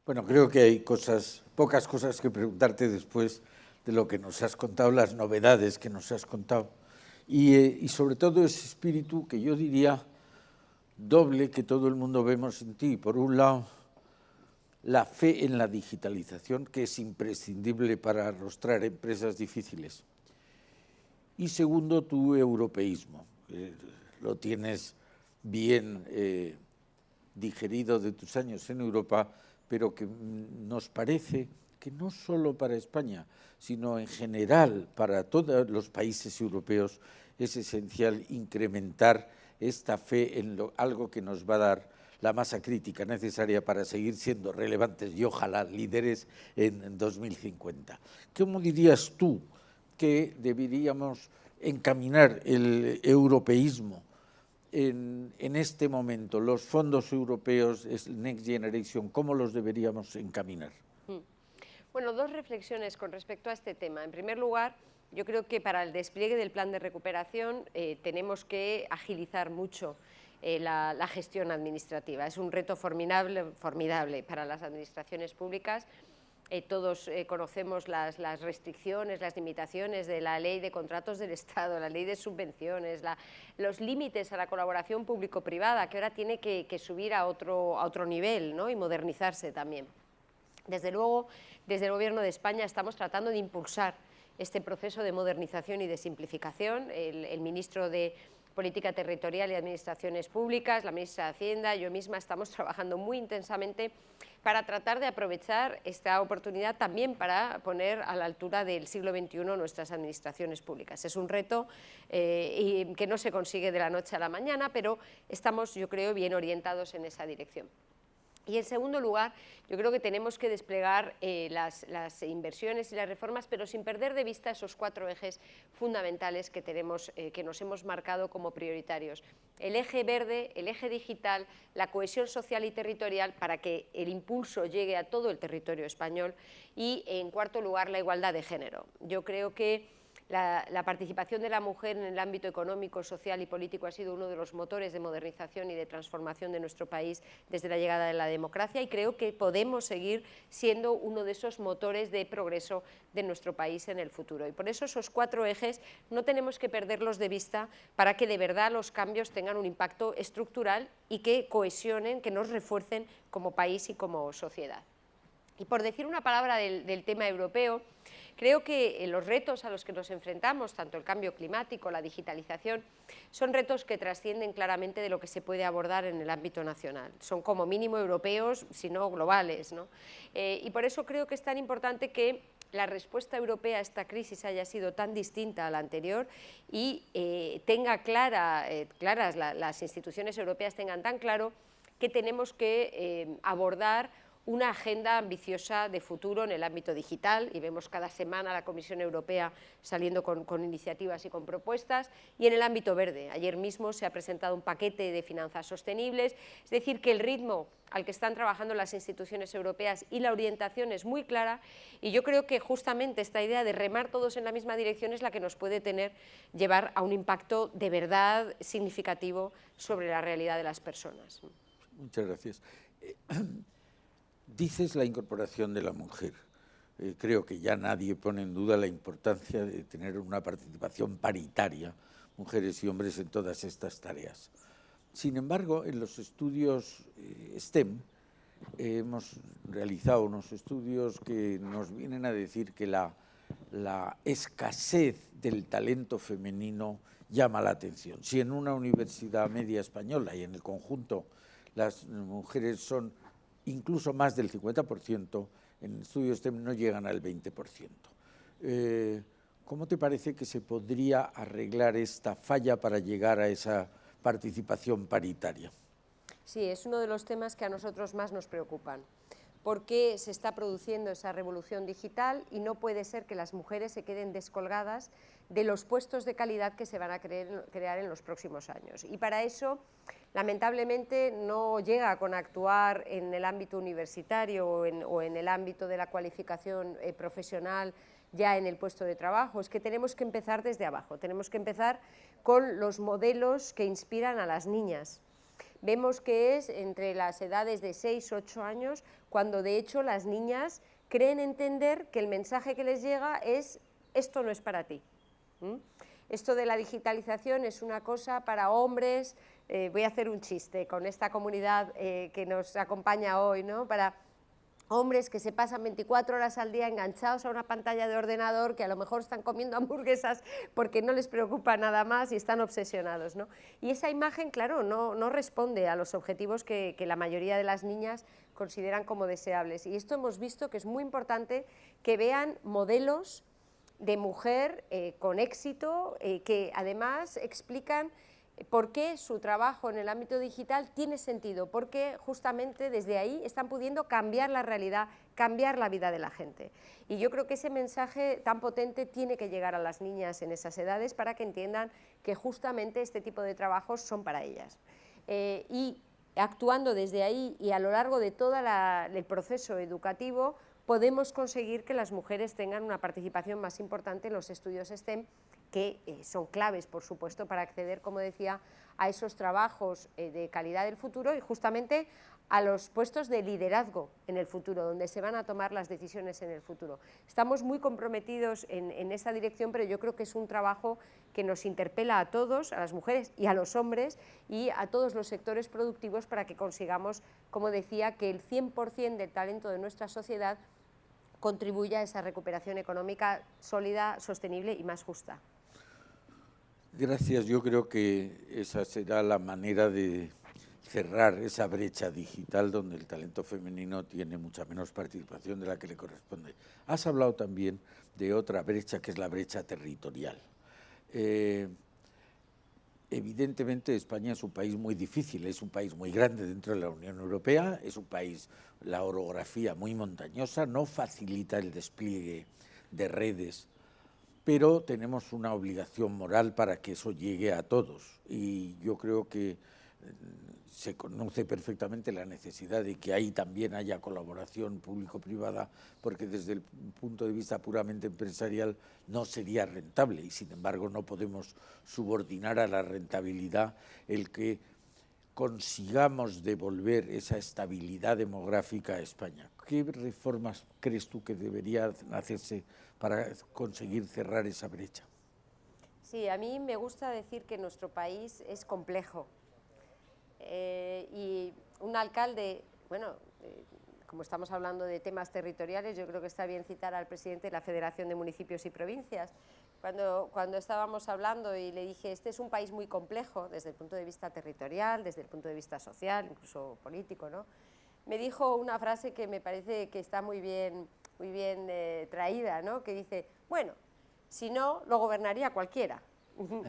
Bueno, creo que hay pocas cosas que preguntarte después de lo que nos has contado, las novedades que nos has contado. Y sobre todo ese espíritu que yo diría doble que todo el mundo vemos en ti. Por un lado, la fe en la digitalización, que es imprescindible para arrostrar empresas difíciles. Y segundo, tu europeísmo. Lo tienes bien digerido de tus años en Europa, pero que nos parece que no solo para España, sino en general para todos los países europeos es esencial incrementar esta fe en algo que nos va a dar la masa crítica necesaria para seguir siendo relevantes y ojalá líderes en 2050. ¿Cómo dirías tú que deberíamos encaminar el europeísmo en este momento? Los fondos europeos, Next Generation, ¿cómo los deberíamos encaminar? Bueno, dos reflexiones con respecto a este tema. En primer lugar, yo creo que para el despliegue del plan de recuperación tenemos que agilizar mucho la gestión administrativa. Es un reto formidable para las administraciones públicas. Todos conocemos las restricciones, las limitaciones de la ley de contratos del Estado, la ley de subvenciones, los límites a la colaboración público-privada, que ahora tiene que subir a otro nivel, ¿no? Y modernizarse también. Desde luego, desde el Gobierno de España estamos tratando de impulsar este proceso de modernización y de simplificación. El ministro de Política Territorial y Administraciones Públicas, la ministra de Hacienda, yo misma estamos trabajando muy intensamente para tratar de aprovechar esta oportunidad también para poner a la altura del siglo XXI nuestras administraciones públicas. Es un reto que no se consigue de la noche a la mañana, pero estamos, yo creo, bien orientados en esa dirección. Y en segundo lugar, yo creo que tenemos que desplegar las inversiones y las reformas, pero sin perder de vista esos cuatro ejes fundamentales que nos hemos marcado como prioritarios. El eje verde, el eje digital, la cohesión social y territorial para que el impulso llegue a todo el territorio español y, en cuarto lugar, la igualdad de género. Yo creo que la participación de la mujer en el ámbito económico, social y político ha sido uno de los motores de modernización y de transformación de nuestro país desde la llegada de la democracia y creo que podemos seguir siendo uno de esos motores de progreso de nuestro país en el futuro. Y por eso esos cuatro ejes no tenemos que perderlos de vista para que de verdad los cambios tengan un impacto estructural y que cohesionen, que nos refuercen como país y como sociedad. Y por decir una palabra del tema europeo, creo que los retos a los que nos enfrentamos, tanto el cambio climático, la digitalización, son retos que trascienden claramente de lo que se puede abordar en el ámbito nacional. Son como mínimo europeos, si no globales, ¿no? Y por eso creo que es tan importante que la respuesta europea a esta crisis haya sido tan distinta a la anterior y tenga claras las instituciones europeas tengan tan claro que tenemos que abordar una agenda ambiciosa de futuro en el ámbito digital y vemos cada semana a la Comisión Europea saliendo con iniciativas y con propuestas, y en el ámbito verde. Ayer mismo se ha presentado un paquete de finanzas sostenibles, es decir, que el ritmo al que están trabajando las instituciones europeas y la orientación es muy clara y yo creo que justamente esta idea de remar todos en la misma dirección es la que nos puede llevar a un impacto de verdad significativo sobre la realidad de las personas. Muchas gracias. Dices la incorporación de la mujer. Creo que ya nadie pone en duda la importancia de tener una participación paritaria, mujeres y hombres, en todas estas tareas. Sin embargo, en los estudios STEM hemos realizado unos estudios que nos vienen a decir que la escasez del talento femenino llama la atención. Si en una universidad media española y en el conjunto las mujeres son incluso más del 50%, en estudios STEM no llegan al 20%. ¿Cómo te parece que se podría arreglar esta falla para llegar a esa participación paritaria? Sí, es uno de los temas que a nosotros más nos preocupan, porque se está produciendo esa revolución digital y no puede ser que las mujeres se queden descolgadas de los puestos de calidad que se van a crear en los próximos años. Y para eso, lamentablemente, no llega con actuar en el ámbito universitario o en el ámbito de la cualificación profesional ya en el puesto de trabajo, es que tenemos que empezar desde abajo, tenemos que empezar con los modelos que inspiran a las niñas. vemos que es entre las edades de 6 u 8 años, cuando de hecho las niñas creen entender que el mensaje que les llega es: esto no es para ti. Esto de la digitalización es una cosa para hombres, voy a hacer un chiste con esta comunidad que nos acompaña hoy, ¿no? Para hombres que se pasan 24 horas al día enganchados a una pantalla de ordenador, que a lo mejor están comiendo hamburguesas porque no les preocupa nada más y están obsesionados, ¿no? Y esa imagen, claro, no responde a los objetivos que la mayoría de las niñas consideran como deseables. Y esto hemos visto que es muy importante que vean modelos de mujer con éxito, que además explican por qué su trabajo en el ámbito digital tiene sentido, porque justamente desde ahí están pudiendo cambiar la realidad, cambiar la vida de la gente. Y yo creo que ese mensaje tan potente tiene que llegar a las niñas en esas edades para que entiendan que justamente este tipo de trabajos son para ellas. Y actuando desde ahí y a lo largo de todo el proceso educativo, podemos conseguir que las mujeres tengan una participación más importante en los estudios STEM, que son claves, por supuesto, para acceder, como decía, a esos trabajos de calidad del futuro y justamente a los puestos de liderazgo en el futuro, donde se van a tomar las decisiones en el futuro. Estamos muy comprometidos en esa dirección, pero yo creo que es un trabajo que nos interpela a todos, a las mujeres y a los hombres y a todos los sectores productivos, para que consigamos, como decía, que el 100% del talento de nuestra sociedad contribuya a esa recuperación económica sólida, sostenible y más justa. Gracias. Yo creo que esa será la manera de cerrar esa brecha digital donde el talento femenino tiene mucha menos participación de la que le corresponde. Has hablado también de otra brecha, que es la brecha territorial. Evidentemente España es un país muy difícil, es un país muy grande dentro de la Unión Europea, es un país, la orografía muy montañosa, no facilita el despliegue de redes, pero tenemos una obligación moral para que eso llegue a todos. Y yo creo que se conoce perfectamente la necesidad de que ahí también haya colaboración público-privada, porque desde el punto de vista puramente empresarial no sería rentable, y sin embargo no podemos subordinar a la rentabilidad el que consigamos devolver esa estabilidad demográfica a España. ¿Qué reformas crees tú que deberían hacerse para conseguir cerrar esa brecha? Sí, a mí me gusta decir que nuestro país es complejo. Y un alcalde, bueno, como estamos hablando de temas territoriales, yo creo que está bien citar al presidente de la Federación de Municipios y Provincias. Cuando estábamos hablando y le dije, este es un país muy complejo desde el punto de vista territorial, desde el punto de vista social, incluso político, ¿no? Me dijo una frase que me parece que está muy bien traída, ¿no? Que dice, bueno, si no, lo gobernaría cualquiera.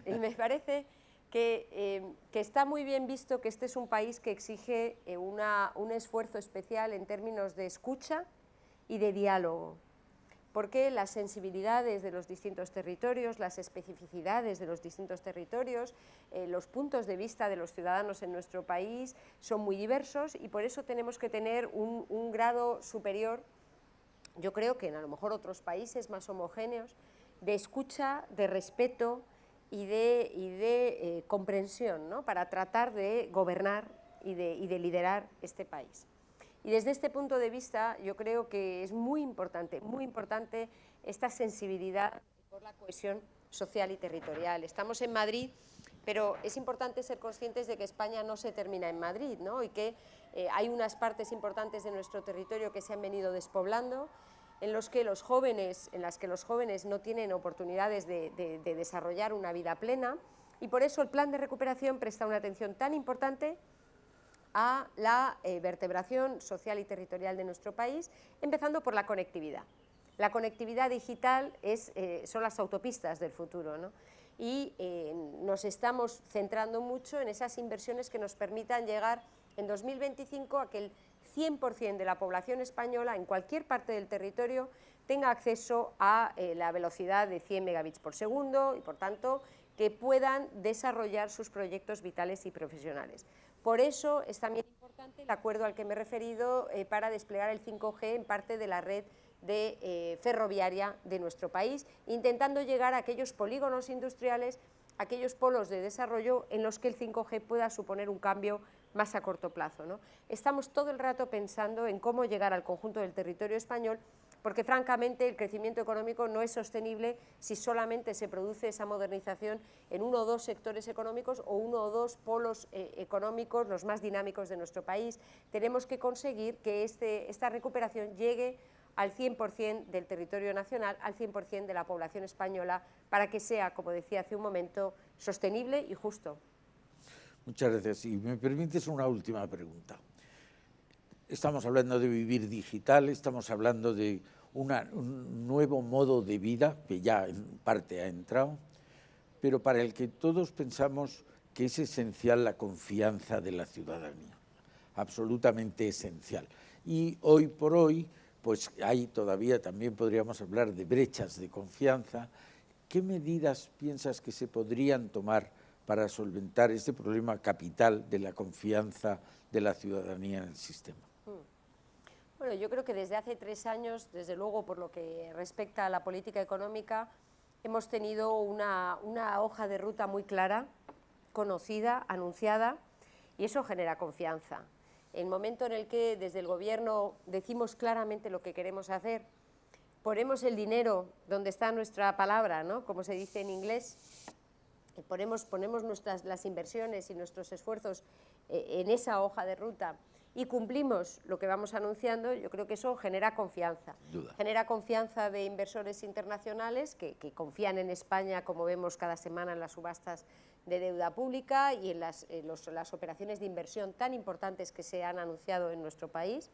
Y me parece que está muy bien visto que este es un país que exige un esfuerzo especial en términos de escucha y de diálogo, porque las sensibilidades de los distintos territorios, las especificidades de los distintos territorios, los puntos de vista de los ciudadanos en nuestro país son muy diversos, y por eso tenemos que tener un grado superior, yo creo que en a lo mejor otros países más homogéneos, de escucha, de respeto y de comprensión, ¿no? Para tratar de gobernar y de liderar este país. Y desde este punto de vista yo creo que es muy importante esta sensibilidad por la cohesión social y territorial. Estamos en Madrid, pero es importante ser conscientes de que España no se termina en Madrid, ¿no? Y que hay unas partes importantes de nuestro territorio que se han venido despoblando, en las que los jóvenes no tienen oportunidades de desarrollar una vida plena, y por eso el plan de recuperación presta una atención tan importante a la vertebración social y territorial de nuestro país, empezando por la conectividad. La conectividad digital son las autopistas del futuro, ¿no? Y nos estamos centrando mucho en esas inversiones que nos permitan llegar en 2025 a que el 100% de la población española en cualquier parte del territorio tenga acceso a la velocidad de 100 megabits por segundo y, por tanto, que puedan desarrollar sus proyectos vitales y profesionales. Por eso es también importante el acuerdo al que me he referido para desplegar el 5G en parte de la red ferroviaria de nuestro país, intentando llegar a aquellos polígonos industriales, aquellos polos de desarrollo en los que el 5G pueda suponer un cambio más a corto plazo, ¿no? Estamos todo el rato pensando en cómo llegar al conjunto del territorio español, porque francamente el crecimiento económico no es sostenible si solamente se produce esa modernización en uno o dos sectores económicos o uno o dos polos económicos, los más dinámicos de nuestro país. Tenemos que conseguir que esta recuperación llegue al 100% del territorio nacional, al 100% de la población española, para que sea, como decía hace un momento, sostenible y justo. Muchas gracias. Y me permites una última pregunta. Estamos hablando de vivir digital, estamos hablando de un nuevo modo de vida que ya en parte ha entrado, pero para el que todos pensamos que es esencial la confianza de la ciudadanía, absolutamente esencial. Y hoy por hoy, pues hay todavía, también podríamos hablar de brechas de confianza. ¿Qué medidas piensas que se podrían tomar para solventar este problema capital de la confianza de la ciudadanía en el sistema? Bueno, yo creo que desde hace 3 años, desde luego por lo que respecta a la política económica, hemos tenido una hoja de ruta muy clara, conocida, anunciada, y eso genera confianza. El momento en el que desde el Gobierno decimos claramente lo que queremos hacer, ponemos el dinero donde está nuestra palabra, ¿no?, como se dice en inglés, ponemos las inversiones y nuestros esfuerzos en esa hoja de ruta y cumplimos lo que vamos anunciando, yo creo que eso genera confianza. Genera confianza de inversores internacionales que confían en España, como vemos cada semana en las subastas de deuda pública y en las operaciones de inversión tan importantes que se han anunciado en nuestro país.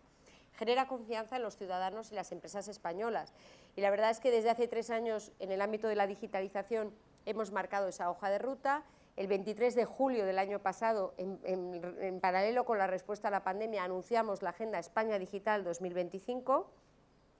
Genera confianza en los ciudadanos y las empresas españolas. Y la verdad es que desde hace 3 años, en el ámbito de la digitalización, hemos marcado esa hoja de ruta. El 23 de julio del año pasado, en paralelo con la respuesta a la pandemia, anunciamos la Agenda España Digital 2025.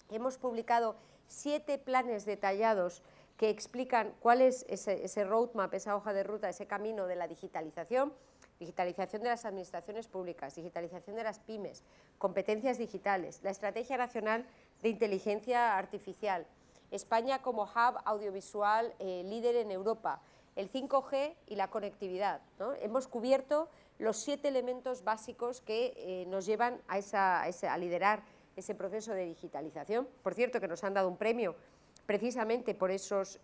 Hemos publicado 7 planes detallados que explican cuál es ese roadmap, esa hoja de ruta, ese camino de la digitalización. Digitalización de las administraciones públicas, digitalización de las pymes, competencias digitales, la Estrategia Nacional de Inteligencia Artificial, España como hub audiovisual líder en Europa, el 5G y la conectividad, ¿no? Hemos cubierto los 7 elementos básicos que nos llevan a liderar ese proceso de digitalización. Por cierto, que nos han dado un premio precisamente por esos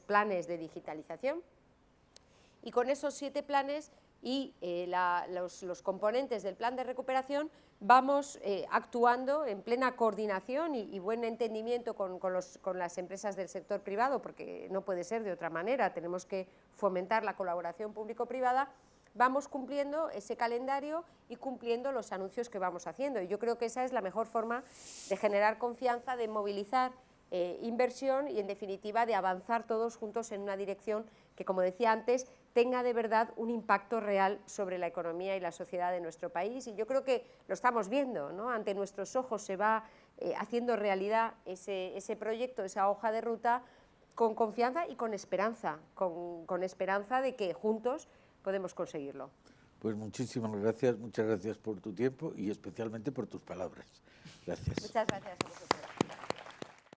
planes de digitalización. Y con esos 7 planes y los componentes del plan de recuperación vamos actuando en plena coordinación y buen entendimiento con las empresas del sector privado, porque no puede ser de otra manera, tenemos que fomentar la colaboración público-privada. Vamos cumpliendo ese calendario y cumpliendo los anuncios que vamos haciendo. Y yo creo que esa es la mejor forma de generar confianza, de movilizar inversión y, en definitiva, de avanzar todos juntos en una dirección que, como decía antes, tenga de verdad un impacto real sobre la economía y la sociedad de nuestro país. Y yo creo que lo estamos viendo, ¿no? Ante nuestros ojos se va haciendo realidad ese proyecto, esa hoja de ruta, con confianza y con esperanza de que juntos podemos conseguirlo. Pues muchísimas gracias, muchas gracias por tu tiempo y especialmente por tus palabras. Gracias. Muchas gracias a vosotros.